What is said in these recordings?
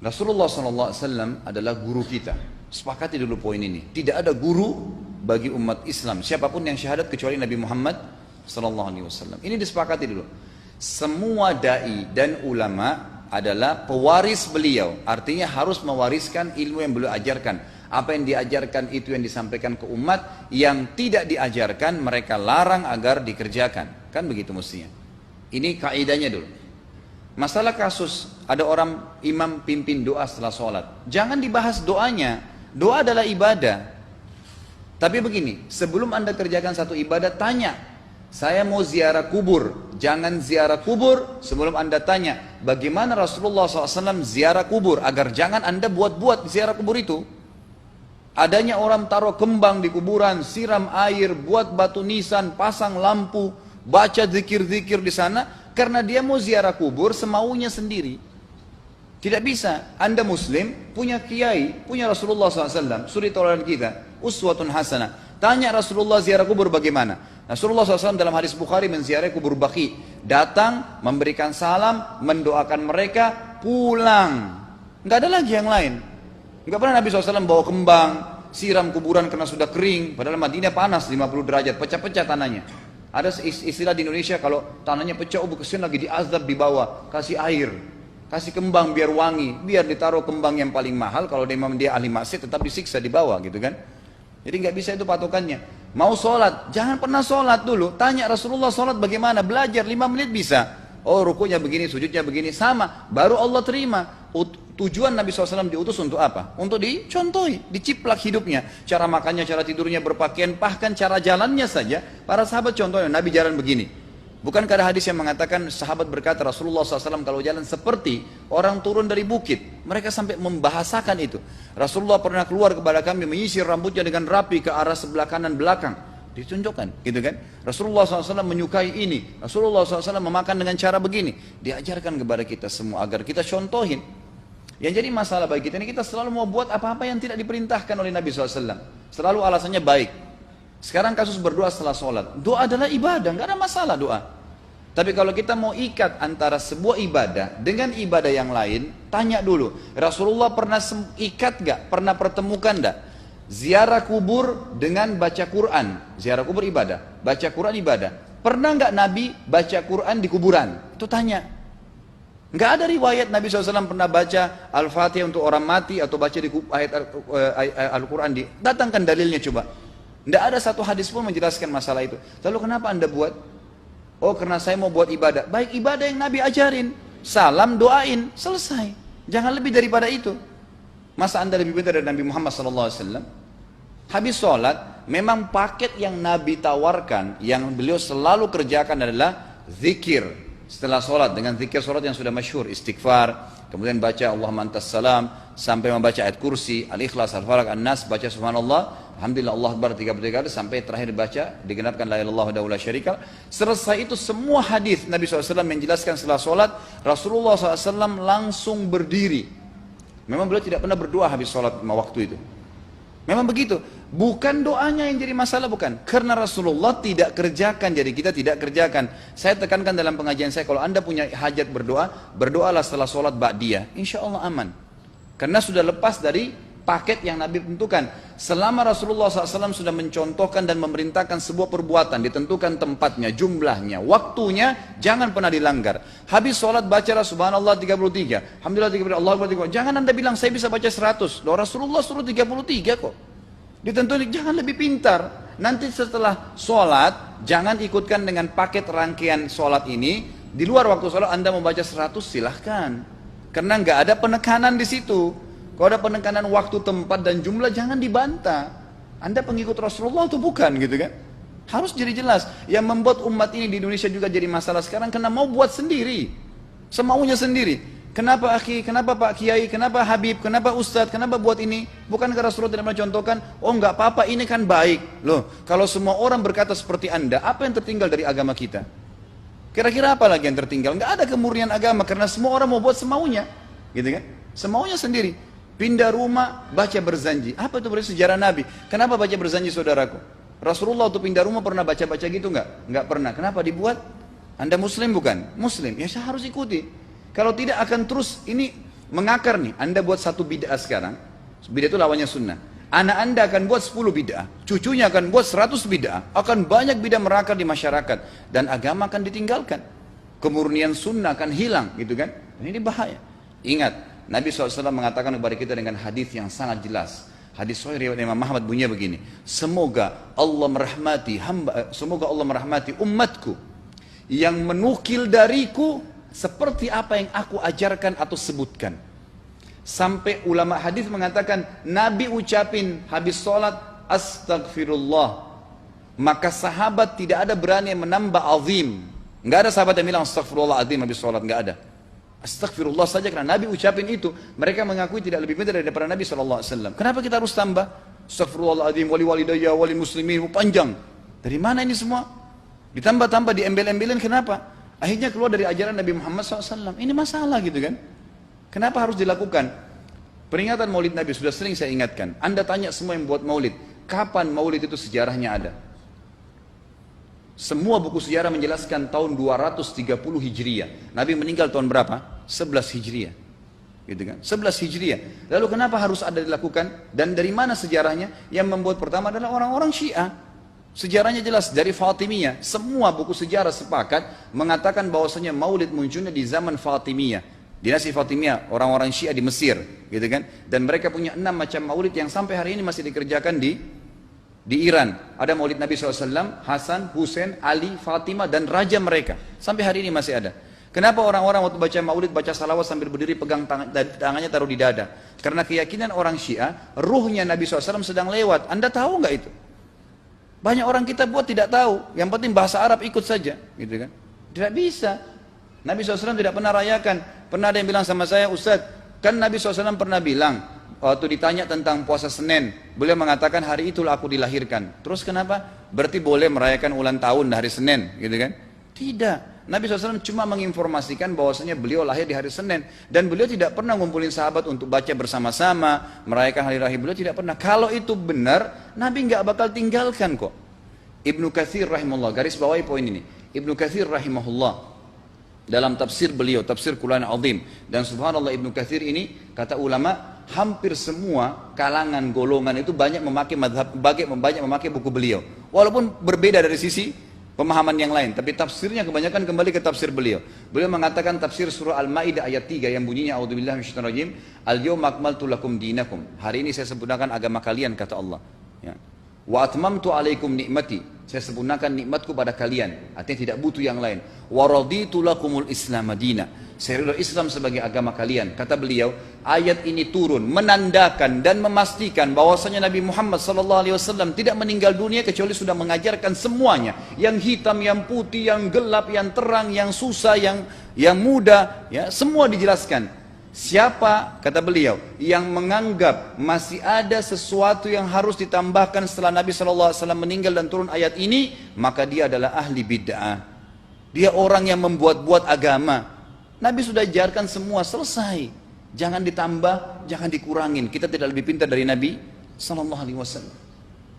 Rasulullah SAW adalah guru kita. Sepakati dulu poin ini. Tidak ada guru bagi umat Islam siapapun yang syahadat kecuali Nabi Muhammad SAW. Ini disepakati dulu. Semua dai dan ulama adalah pewaris beliau. Artinya harus mewariskan ilmu yang beliau ajarkan. Apa yang diajarkan itu yang disampaikan ke umat. Yang tidak diajarkan mereka larang agar dikerjakan. Kan begitu mestinya. Ini kaidahnya dulu. Masalah kasus ada orang imam pimpin doa setelah sholat, jangan dibahas doanya. Doa adalah ibadah. Tapi begini, sebelum anda kerjakan satu ibadah, tanya, saya mau ziarah kubur. Jangan ziarah kubur sebelum anda tanya bagaimana Rasulullah SAW ziarah kubur, agar jangan anda buat-buat ziarah kubur itu. Adanya orang taruh kembang di kuburan, siram air, buat batu nisan, pasang lampu, baca zikir-zikir di sana. Karena dia mau ziarah kubur semaunya sendiri. Tidak bisa. Anda muslim, punya kiai, punya Rasulullah SAW, suri tauladan kita, uswatun hasanah. Tanya Rasulullah ziarah kubur bagaimana? Rasulullah SAW dalam hadis Bukhari menziarahi kubur Baqi. Datang, memberikan salam, mendoakan mereka, pulang. Nggak ada lagi yang lain. Nggak pernah Nabi SAW bawa kembang, siram kuburan karena sudah kering. Padahal Madinah panas 50 derajat, pecah-pecah tanahnya. Ada istilah di Indonesia kalau tanahnya pecah, kesian lagi diazab di bawah, kasih air, kasih kembang biar wangi, biar ditaruh kembang yang paling mahal. Kalau dia ahli maksiat tetap disiksa di bawah gitu kan. Jadi nggak bisa itu patokannya. Mau sholat, jangan pernah sholat dulu. Tanya Rasulullah sholat bagaimana, belajar 5 menit bisa. Oh rukunya begini, sujudnya begini, sama. Baru Allah terima. Tujuan Nabi SAW diutus untuk apa? Untuk dicontohi, diciplak hidupnya. Cara makannya, cara tidurnya, berpakaian, bahkan cara jalannya saja. Para sahabat contohnya, Nabi jalan begini. Bukankah ada hadis yang mengatakan sahabat berkata Rasulullah SAW kalau jalan seperti orang turun dari bukit. Mereka sampai membahasakan itu. Rasulullah pernah keluar kepada kami menyisir rambutnya dengan rapi ke arah sebelah kanan belakang. Ditunjukkan, gitu kan? Rasulullah SAW menyukai ini. Rasulullah SAW memakan dengan cara begini. Diajarkan kepada kita semua agar kita contohin. Yang jadi masalah bagi kita ini, kita selalu mau buat apa-apa yang tidak diperintahkan oleh Nabi SAW. Selalu alasannya baik. Sekarang kasus berdoa setelah sholat. Doa adalah ibadah, nggak ada masalah doa. Tapi kalau kita mau ikat antara sebuah ibadah dengan ibadah yang lain, tanya dulu. Rasulullah pernah ikat nggak? Pernah pertemukan nggak? Ziarah kubur dengan baca Quran. Ziarah kubur ibadah, baca Quran ibadah. Pernah nggak Nabi baca Quran di kuburan? Itu tanya. Nggak ada riwayat Nabi SAW pernah baca Al-Fatihah untuk orang mati atau baca di ayat Al-Quran. Datangkan dalilnya coba. Nggak ada satu hadis pun menjelaskan masalah itu. Lalu kenapa anda buat? Oh karena saya mau buat ibadah. Baik ibadah yang Nabi ajarin. Salam, doain, selesai. Jangan lebih daripada itu. Masa anda lebih pintar dari Nabi Muhammad SAW? Habis sholat, memang paket yang Nabi tawarkan, yang beliau selalu kerjakan adalah zikir. Setelah sholat dengan zikir sholat yang sudah masyhur, istighfar, kemudian baca Allahumma antas salam, sampai membaca ayat kursi, al-ikhlas, al-falaq, an-nas, baca subhanallah, alhamdulillah, Allah akbar 33 kali, sampai terakhir baca digenapkan la ilaha illallah wahdahu la syarika lah. Selesai itu semua hadis Nabi SAW menjelaskan setelah sholat, Rasulullah SAW langsung berdiri. Memang beliau tidak pernah berdoa habis sholat lima waktu itu. Memang begitu. Bukan doanya yang jadi masalah, bukan. Karena Rasulullah tidak kerjakan, jadi kita tidak kerjakan. Saya tekankan dalam pengajian saya, kalau anda punya hajat berdoa, berdoalah setelah sholat ba'diyah. Insya Allah aman. Karena sudah lepas dari paket yang Nabi tentukan. Selama Rasulullah SAW sudah mencontohkan dan memerintahkan sebuah perbuatan, ditentukan tempatnya, jumlahnya, waktunya, jangan pernah dilanggar. Habis sholat bacalah subhanallah 33, alhamdulillah 33, Allah akbar 33. Jangan anda bilang saya bisa baca 100. Loh, Rasulullah suruh 33 kok. Ditentukan, jangan lebih pintar. Nanti setelah sholat, jangan ikutkan dengan paket rangkaian sholat ini. Di luar waktu sholat anda membaca 100 silahkan. Karena nggak ada penekanan di situ. Kalau ada penekanan waktu, tempat, dan jumlah, jangan dibantah. Anda pengikut Rasulullah atau bukan gitu kan? Harus jadi jelas. Yang membuat umat ini di Indonesia juga jadi masalah sekarang karena mau buat sendiri. Semaunya sendiri. Kenapa akhi, kenapa Pak Kiai, kenapa Habib, kenapa Ustadz, kenapa buat ini? Bukankah Rasulullah tidak mencontohkan? Oh enggak apa-apa, ini kan baik. Loh, kalau semua orang berkata seperti Anda, apa yang tertinggal dari agama kita? Kira-kira apa lagi yang tertinggal? Enggak ada kemurnian agama karena semua orang mau buat semaunya. Gitu kan? Semaunya sendiri. Pindah rumah, baca berzanji. Apa itu berarti sejarah Nabi? Kenapa baca berzanji saudaraku? Rasulullah waktu pindah rumah pernah baca-baca gitu enggak? Enggak pernah. Kenapa dibuat? Anda muslim bukan? Muslim. Ya saya harus ikuti. Kalau tidak akan terus ini Mengakar nih, Anda buat satu bid'ah sekarang, bid'ah itu lawannya sunnah. Anak Anda akan buat 10 bid'ah, cucunya akan buat 100 bid'ah, akan banyak bid'ah merakar di masyarakat, dan agama akan ditinggalkan. Kemurnian sunnah akan hilang, gitu kan? Ini bahaya. Ingat, Nabi SAW mengatakan kepada kita dengan hadis yang sangat jelas. Hadis sahih riwayat Imam Ahmad bunyinya begini, semoga Allah merahmati umatku yang menukil dariku seperti apa yang aku ajarkan atau sebutkan. Sampai ulama hadis mengatakan Nabi ucapin habis sholat astagfirullah, maka sahabat tidak ada berani yang menambah azim. Nggak ada sahabat yang bilang astagfirullah azim habis sholat, nggak ada. Astagfirullah saja karena Nabi ucapin itu. Mereka mengakui tidak lebih pintar daripada Nabi SAW. Kenapa kita harus tambah astagfirullahaladzim, wali walidayya, wali muslimin, panjang. Dari mana ini semua? Ditambah-tambah, diembel-embelin, kenapa? Akhirnya keluar dari ajaran Nabi Muhammad SAW. Ini masalah gitu kan? Kenapa harus dilakukan? Peringatan maulid Nabi sudah sering saya ingatkan. Anda tanya semua yang buat maulid, kapan maulid itu sejarahnya ada? Semua buku sejarah menjelaskan tahun 230 Hijriah. Nabi meninggal tahun berapa? 11 Hijriah. Gitu kan? 11 Hijriah. Lalu kenapa harus ada dilakukan? Dan dari mana sejarahnya? Yang membuat pertama adalah orang-orang Syiah. Sejarahnya jelas dari Fatimiyah. Semua buku sejarah sepakat mengatakan bahwasanya maulid munculnya di zaman Fatimiyah. Dinasti Fatimiyah, orang-orang Syiah di Mesir, gitu kan? Dan mereka punya 6 macam maulid yang sampai hari ini masih dikerjakan di Iran. Ada maulid Nabi SAW, Hasan, Husain, Ali, Fatimah, dan raja mereka. Sampai hari ini masih ada. Kenapa orang-orang waktu baca maulid, baca salawat sambil berdiri pegang tangannya taruh di dada? Karena keyakinan orang Syiah, ruhnya Nabi SAW sedang lewat. Anda tahu nggak itu? Banyak orang kita buat tidak tahu. Yang penting bahasa Arab ikut saja, gitu kan? Tidak bisa. Nabi SAW tidak pernah rayakan. Pernah ada yang bilang sama saya, Ustaz, kan Nabi SAW pernah bilang, waktu ditanya tentang puasa Senin, beliau mengatakan hari itulah aku dilahirkan. Terus kenapa? Berarti boleh merayakan ulang tahun hari Senin, gitu kan? Tidak. Nabi SAW cuma menginformasikan bahwasanya beliau lahir di hari Senin. Dan beliau tidak pernah ngumpulin sahabat untuk baca bersama-sama, merayakan hari lahir beliau, tidak pernah. Kalau itu benar, Nabi nggak bakal tinggalkan kok. Ibnu Katsir rahimahullah, garis bawahi poin ini. Ibnu Katsir rahimahullah, dalam tafsir beliau, tafsir Quran Azim, dan subhanallah Ibnu Katsir ini, kata ulama, hampir semua kalangan golongan itu banyak memakai banyak memakai buku beliau, walaupun berbeda dari sisi pemahaman yang lain, tapi tafsirnya kebanyakan kembali ke tafsir beliau. Beliau mengatakan tafsir surah Al-Maidah ayat 3 yang bunyinya a'udzubillahi minasyaitonir rajim, al-yawma akmaltu lakum dinakum, hari ini saya sempurnakan agama kalian, kata Allah, ya. Wa atmamtu alaikum nikmati, saya sempurnakan nikmatku pada kalian, artinya tidak butuh yang lain. Wa raditu lakumul Islam madina, saya ridha Islam sebagai agama kalian. Kata beliau, ayat ini turun menandakan dan memastikan bahwasanya Nabi Muhammad SAW tidak meninggal dunia kecuali sudah mengajarkan semuanya, yang hitam, yang putih, yang gelap, yang terang, yang susah, yang muda, ya, semua dijelaskan. Siapa, kata beliau, yang menganggap masih ada sesuatu yang harus ditambahkan setelah Nabi SAW meninggal dan turun ayat ini, maka dia adalah ahli bid'ah. Dia orang yang membuat-buat agama. Nabi sudah ajarkan semua, selesai. Jangan ditambah, jangan dikurangin. Kita tidak lebih pintar dari Nabi SAW.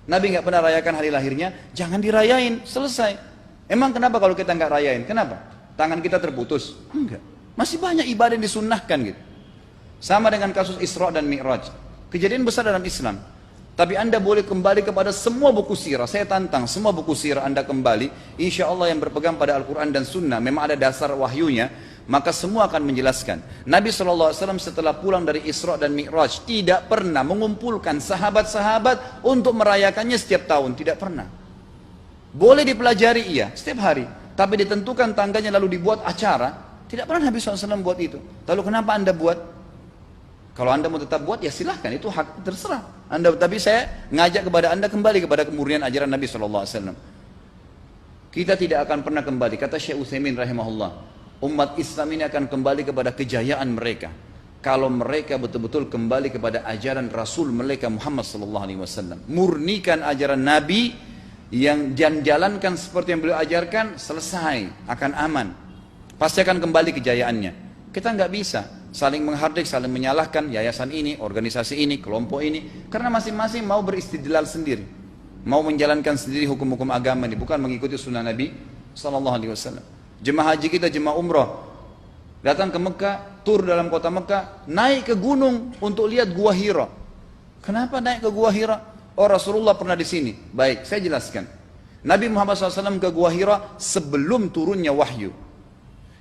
Nabi nggak pernah rayakan hari lahirnya, jangan dirayain, selesai. Emang kenapa kalau kita nggak rayain? Kenapa? Tangan kita terputus? Enggak. Masih banyak ibadah yang disunnahkan gitu. Sama dengan kasus Isra dan Mi'raj. Kejadian besar dalam Islam. Tapi Anda boleh kembali kepada semua buku sirah. Saya tantang semua buku sirah Anda kembali. Insya Allah yang berpegang pada Al-Quran dan Sunnah, memang ada dasar wahyunya, maka semua akan menjelaskan. Nabi SAW setelah pulang dari Isra dan Mi'raj tidak pernah mengumpulkan sahabat-sahabat untuk merayakannya setiap tahun. Tidak pernah. Boleh dipelajari iya, setiap hari. Tapi ditentukan tanggalnya lalu dibuat acara. Tidak pernah Nabi SAW buat itu. Lalu kenapa Anda buat? Kalau Anda mau tetap buat, ya silahkan, itu hak terserah Anda. Tapi saya ngajak kepada Anda kembali kepada kemurnian ajaran Nabi SAW. Kita tidak akan pernah kembali, kata Syekh Utsaimin rahimahullah, umat Islam ini akan kembali kepada kejayaan mereka kalau mereka betul-betul kembali kepada ajaran Rasul mereka Muhammad SAW. Murnikan ajaran Nabi, yang jalankan seperti yang beliau ajarkan, selesai, akan aman. Pasti akan kembali kejayaannya. Kita nggak bisa saling menghardik, saling menyalahkan yayasan ini, organisasi ini, kelompok ini, karena masing-masing mau beristidlal sendiri, mau menjalankan sendiri hukum-hukum agama ini, bukan mengikuti sunnah Nabi SAW. Jemaah haji kita, jemaah umrah, datang ke Mekah, tur dalam kota Mekah, naik ke gunung untuk lihat Gua Hira. Kenapa naik ke Gua Hira? Oh, Rasulullah pernah di sini. Baik, saya jelaskan. Nabi Muhammad SAW ke Gua Hira sebelum turunnya wahyu.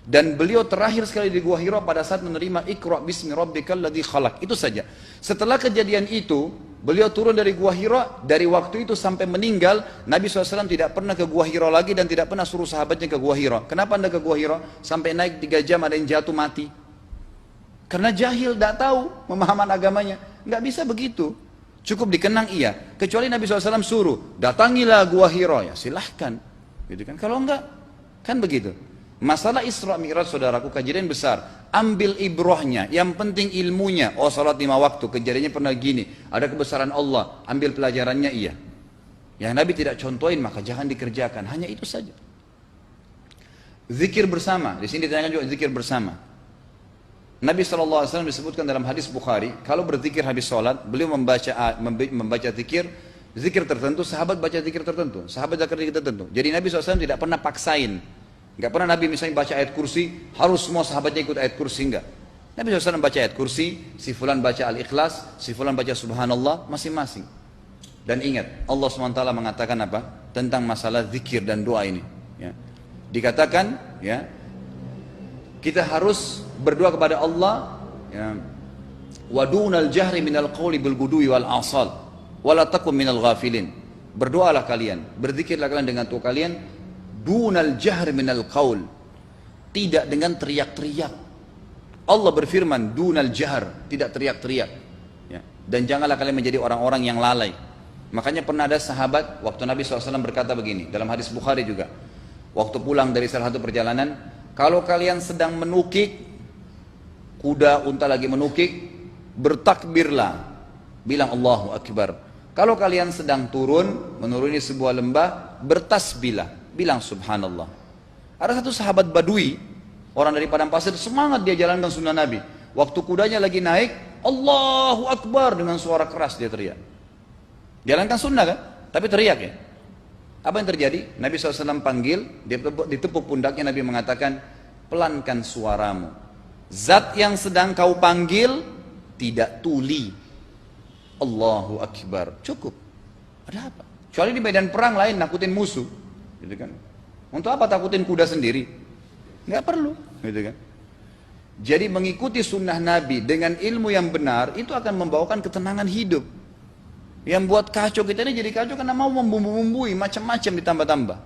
Dan beliau terakhir sekali di Gua Hira pada saat menerima Iqra bismi rabbikal ladzi khalaq. Itu saja. Setelah kejadian itu, beliau turun dari Gua Hira, dari waktu itu sampai meninggal, Nabi SAW tidak pernah ke Gua Hira lagi dan tidak pernah suruh sahabatnya ke Gua Hira. Kenapa anda ke Gua Hira? Sampai naik 3 jam ada yang jatuh mati. Karena jahil, tidak tahu pemahaman agamanya. Nggak bisa begitu. Cukup dikenang iya. Kecuali Nabi SAW suruh, datangilah Gua Hira. Ya silahkan. Gitu kan? Kalau enggak, kan begitu. Masalah Isra Mi'raj saudaraku kejadian besar. Ambil ibrahnya, yang penting ilmunya. Oh salat 5 waktu, kejadiannya pernah gini. Ada kebesaran Allah, ambil pelajarannya iya. Yang Nabi tidak contohin maka jangan dikerjakan. Hanya itu saja. Zikir bersama, di sini ditanyakan juga zikir bersama. Nabi SAW disebutkan dalam hadis Bukhari, kalau berzikir habis sholat, beliau membaca zikir tertentu, sahabat baca zikir tertentu, sahabat baca zikir tertentu. Jadi Nabi SAW tidak pernah paksain. Enggak pernah Nabi misalnya baca ayat kursi, harus semua sahabatnya ikut ayat kursi, enggak. Nabi SAW baca ayat kursi, si fulan baca al-ikhlas, si fulan baca subhanallah, masing-masing. Dan ingat, Allah SWT mengatakan apa? Tentang masalah zikir dan doa ini. Ya. Dikatakan, ya, kita harus berdoa kepada Allah, ya, wadunal jahri minal qawli bil gudui wal asal, wala takum minal ghafilin. Berdoalah kalian, berzikirlah kalian dengan doa kalian, dunal jahr minal qaul, tidak dengan teriak-teriak. Allah berfirman dunal jahr, tidak teriak-teriak, ya. Dan janganlah kalian menjadi orang-orang yang lalai. Makanya pernah ada sahabat waktu Nabi SAW berkata begini dalam hadis Bukhari juga, waktu pulang dari salah satu perjalanan, kalau kalian sedang menukik kuda, unta lagi menukik, bertakbirlah, bilang Allahu Akbar. Kalau kalian sedang turun menuruni sebuah lembah, bertasbihlah, bilang subhanallah. Ada satu sahabat badui, orang dari padang pasir, semangat dia jalankan sunnah Nabi. Waktu kudanya lagi naik, Allahu Akbar, dengan suara keras dia teriak. Jalankan sunnah kan? Tapi teriak ya. Apa yang terjadi? Nabi SAW panggil, ditepuk pundaknya, Nabi mengatakan, pelankan suaramu. Zat yang sedang kau panggil tidak tuli. Allahu Akbar. Cukup. Ada apa? Kecuali di medan perang lain nakutin musuh. Gitu kan? Untuk apa takutin kuda sendiri? Nggak perlu, gitu kan? Jadi mengikuti sunnah Nabi dengan ilmu yang benar itu akan membawakan ketenangan hidup. Yang buat kacau kita ini jadi kacau karena mau membumbu-bumbui macam-macam ditambah-tambah.